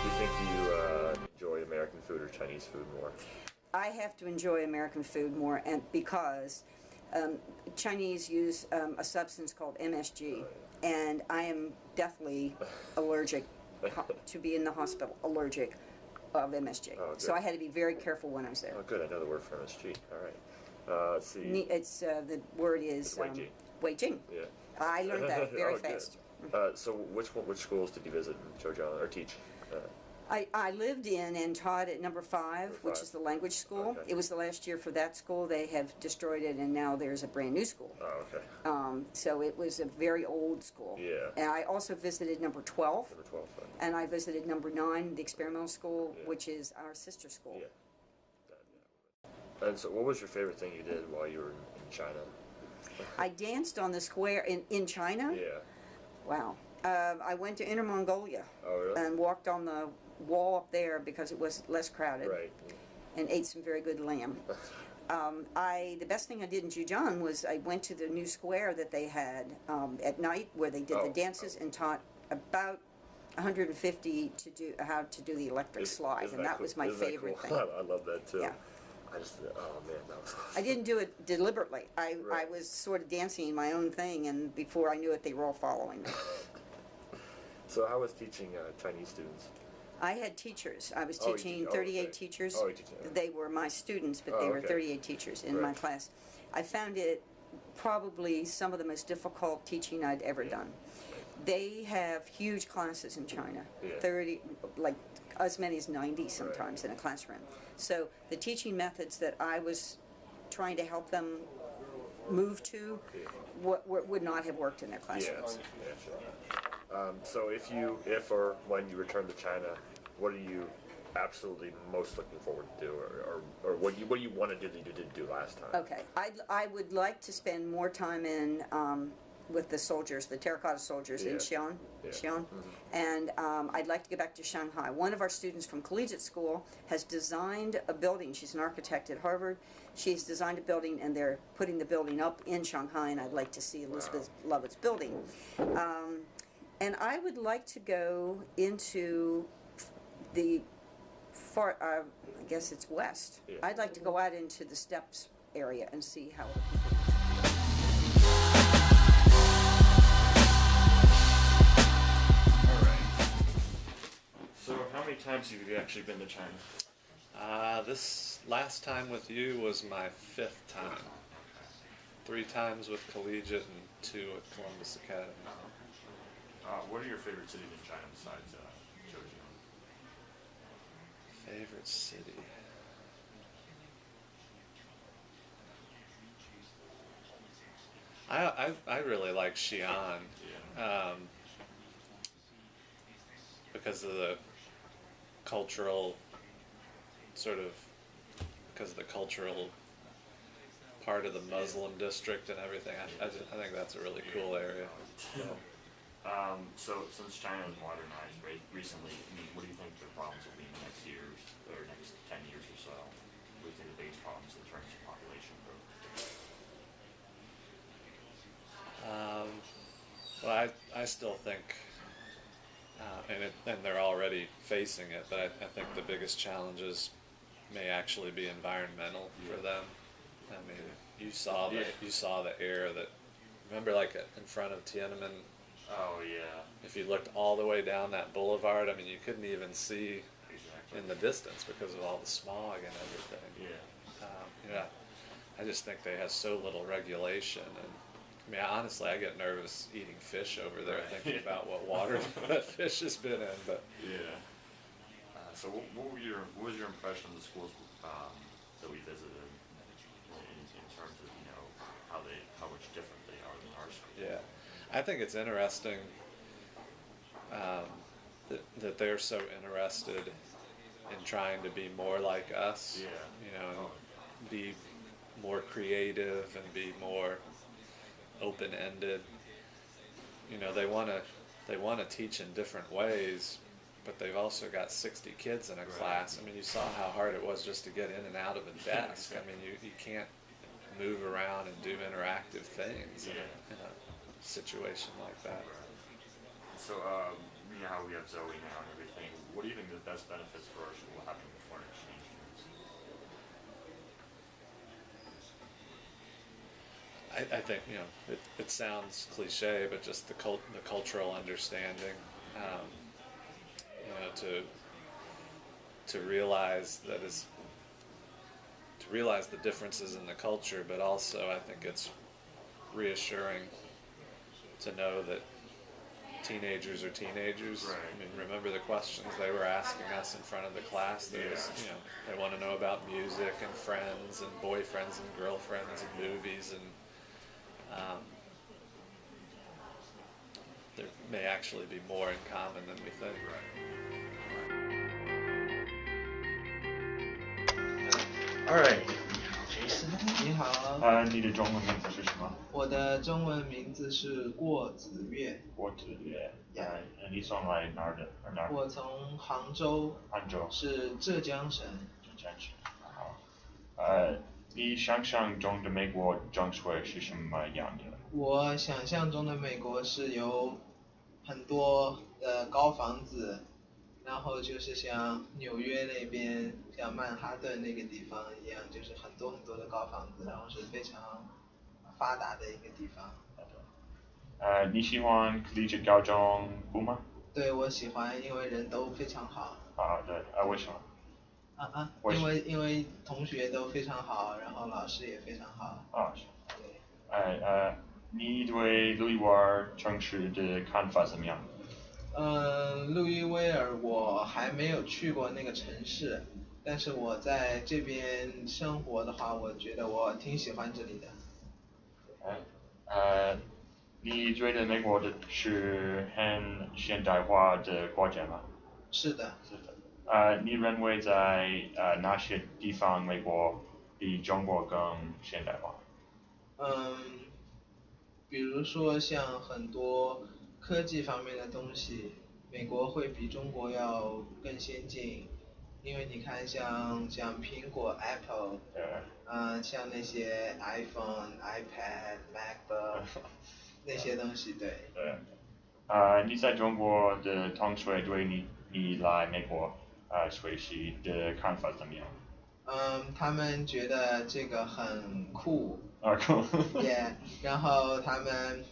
Do you think you enjoy American food or Chinese food more? I have to enjoy American food more, and because Chinese use a substance called MSG, and I am deathly allergic to be in the hospital, allergic of MSG. Oh, so I had to be very careful when I was there. Oh, good. I know the word for MSG. All right. Let's see. It's the word is Wei Jing. Yeah. I learned that very fast. So which schools did you visit in Zhejiang or teach? I lived in and taught at number 5, which is the language school. Okay. It was the last year for that school. They have destroyed it, and now there's a brand new school. Oh, okay. So it was a very old school. Yeah. And I also visited number 12. Number 12. And I visited number 9, the experimental school, Yeah. which is our sister school. Yeah. And so, what was your favorite thing you did while you were in China? I danced on the square in China. Yeah. Wow. I went to Inner Mongolia. Oh, really? And walked on the wall up there because it was less crowded. Right. And ate some very good lamb. The best thing I did in Zhejiang was I went to the new square that they had at night where they did the dances and taught about 150 to do how to do the electric slide, and that was my favorite thing. I love that too. Yeah. Oh man, that was awesome. I didn't do it deliberately. I was sort of dancing my own thing, and before I knew it, they were all following me. So how was teaching Chinese students? I had teachers. I was Oh, you teaching teach- 38 okay. teachers. Oh, you teach- They were my students, but Oh, they were okay. 38 teachers in my Right. class. I found it probably some of the most difficult teaching I'd ever done. They have huge classes in China, Yeah. 30, like as many as 90 sometimes in a classroom. So the teaching methods that I was trying to help them move to would not have worked in their classrooms. Yeah, sure. So if or when you return to China, what are you absolutely most looking forward to do, or what do you want to do that you didn't do last time? Okay, I would like to spend more time in with the soldiers, the terracotta soldiers in Xi'an, and I'd like to get back to Shanghai. One of our students from collegiate school has designed a building. She's an architect at Harvard. She's designed a building, and they're putting the building up in Shanghai, and I'd like to see Elizabeth Lovett's building. And I would like to go into the far, I guess it's west. Yeah. I'd like to go out into the steppes area and see how. So how many times have you actually been to China? This last time with you was my 5th time. 3 times with Collegiate and 2 at Columbus Academy. What are your favorite cities in China besides Zhejiang? Favorite city? I really like Xi'an. Because of the cultural part of the Muslim district and everything. I think that's a really cool area. So since China has modernized recently, what do you think the problems will be in the next years or next 10 years or so? What do you think the biggest problems in terms of population growth? Well, I still think, and they're already facing it, but I think the biggest challenges may actually be environmental for them. I mean, you saw the air that. Remember, like in front of Tiananmen. Oh yeah. If you looked all the way down that boulevard, I mean, you couldn't even see in the distance because of all the smog and everything. Yeah. I just think they have so little regulation, and I mean, honestly, I get nervous eating fish over there, thinking about what water that fish has been in. But yeah. So what was your impression of the schools that we visited in terms of how much different they are than our school? Yeah, I think it's interesting that they're so interested in trying to be more like us. Yeah. And be more creative and be more open-ended. They want to teach in different ways, but they've also got 60 kids in a class. I mean, you saw how hard it was just to get in and out of a desk. I mean, you can't move around and do interactive things in a situation like that. So, how we have Zoe now and everything, what do you think the best benefits for our school having foreign exchange students? I think it sounds cliche, but just the cultural understanding, to realize the differences in the culture, but also I think it's reassuring to know that teenagers are teenagers. Right. I mean, remember the questions they were asking us in front of the class? There was, they want to know about music and friends and boyfriends and girlfriends and movies, and there may actually be more in common than we think. All right. Jason，你好。你的中文名字是什么？我的中文名字是郭子越。郭子越。你从来哪儿的？哪儿？我从杭州。杭州。是浙江省。浙江省。好。你想象中的美国中学是什么样的？我想象中的美国是有很多高房子，然后就是像纽约那边，像曼哈顿那个地方一样，就是很多很多的高房子，然后是非常发达的一个地方。你喜欢collegiate高中部吗？对，我喜欢，因为人都非常好。对，为什么？因为同学都非常好，然后老师也非常好。对。你对路易威尔城市的看法怎么样？路易威尔我还没有去过那个城市，但是我在这边生活的话，我觉得我挺喜欢这里的。你觉得美国是很现代化的国家吗？是的。你认为在哪些地方美国比中国更现代化？比如说像很多科技方面的东西，美国会比中国要更先进，因为你看像苹果 Apple， 像那些 iPhone、iPad、MacBook 那些东西，对。你在中国的同学对你来美国学习的看法怎么样？他们觉得这个很酷。酷。然后他们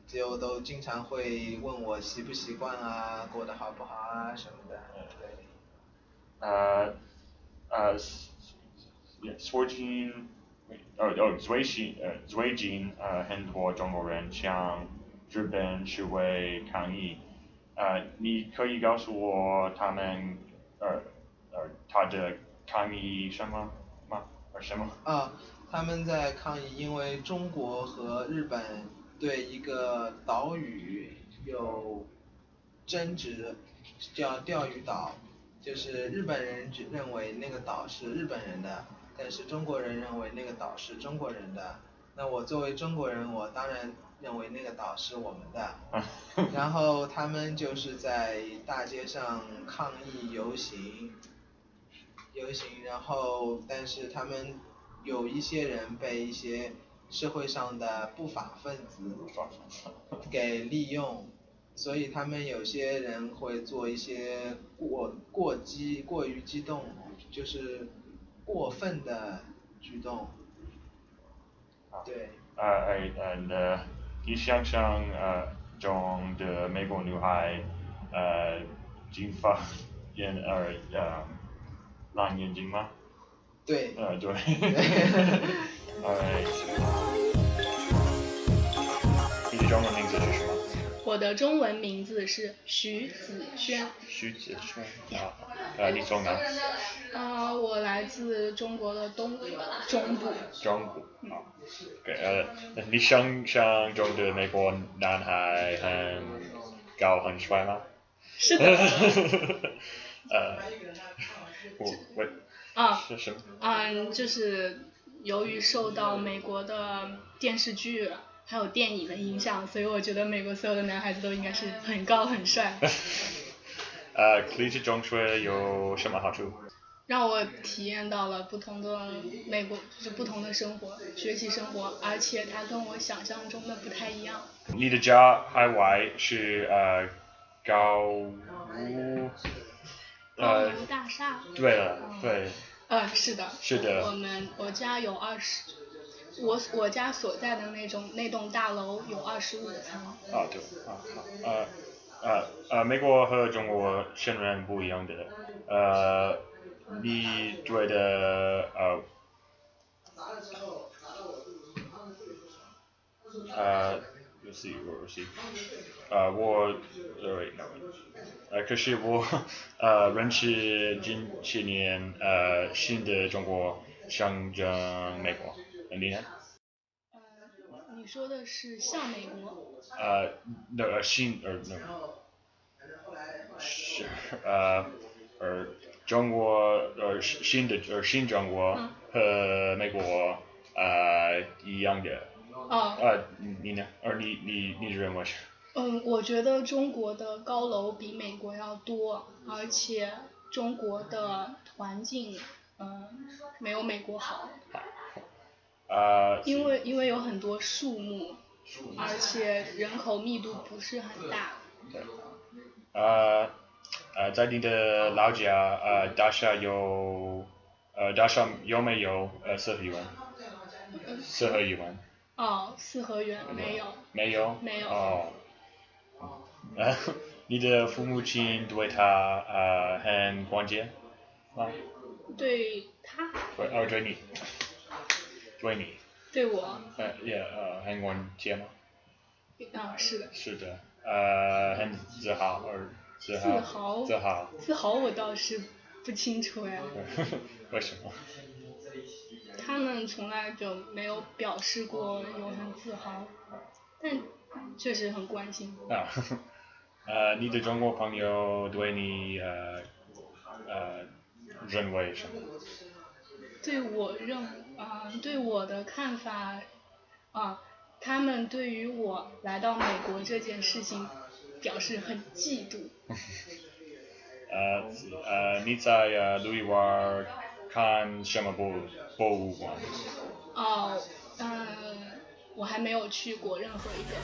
就都经常会问我习不习惯啊，过得好不好啊什么的。最近很多中国人向日本示威抗议，你可以告诉我他们他的抗议什么吗？什么？他们在抗议，因为中国和日本对一个岛屿有争执，叫钓鱼岛，就是日本人认为那个岛是日本人的，但是中国人认为那个岛是中国人的。那我作为中国人，我当然认为那个岛是我们的。然后他们就是在大街上抗议游行，然后但是他们有一些人被一些社会上的不法分子给利用，所以他们有些人会做一些过于激动，就是过分的举动。对。你想象中的美国女孩金发蓝眼睛吗？对。对。你的中文名字是什么？我的中文名字是徐子轩。徐子轩。你从哪？我来自中国的中部。中部。你想象中的美国男孩很高很帅吗？是的。是什么？就是由于受到美国的电视剧还有电影的影响，所以我觉得美国所有的男孩子都应该是很高很帅。collegiate 中学有什么好处？让我体验到了不同的美国，就是不同的生活，学习生活，而且它跟我想象中的不太一样。你的家海外是高屋，高楼大厦。对了，对。是的。是的。我家有我家所在的那栋大楼有25层。对，美国和中国显然不一样的，你觉得let's see where was he？ 可是我认识近些年新的中国象征美国，你呢？你说的是像美国？中国新中国和美国一样的。你呢？你认为是？我觉得中国的高楼比美国要多，而且中国的环境没有美国好。因为有很多树木，而且人口密度不是很大。对。在你的老家大厦有没有四合院？四合院。四合院没有。没有。没有。你的父母亲对他很关键吗？对他。对你。对你。对我。很关键吗？是的。是的。很自豪。自豪我倒是不清楚哎。为什么？他们从来就没有表示过有很自豪，但确实很关心。你的中国朋友对你认为什么？对我的看法他们对于我来到美国这件事情表示很嫉妒。你在路易威尔看什么博物馆？我还没有去过任何一个。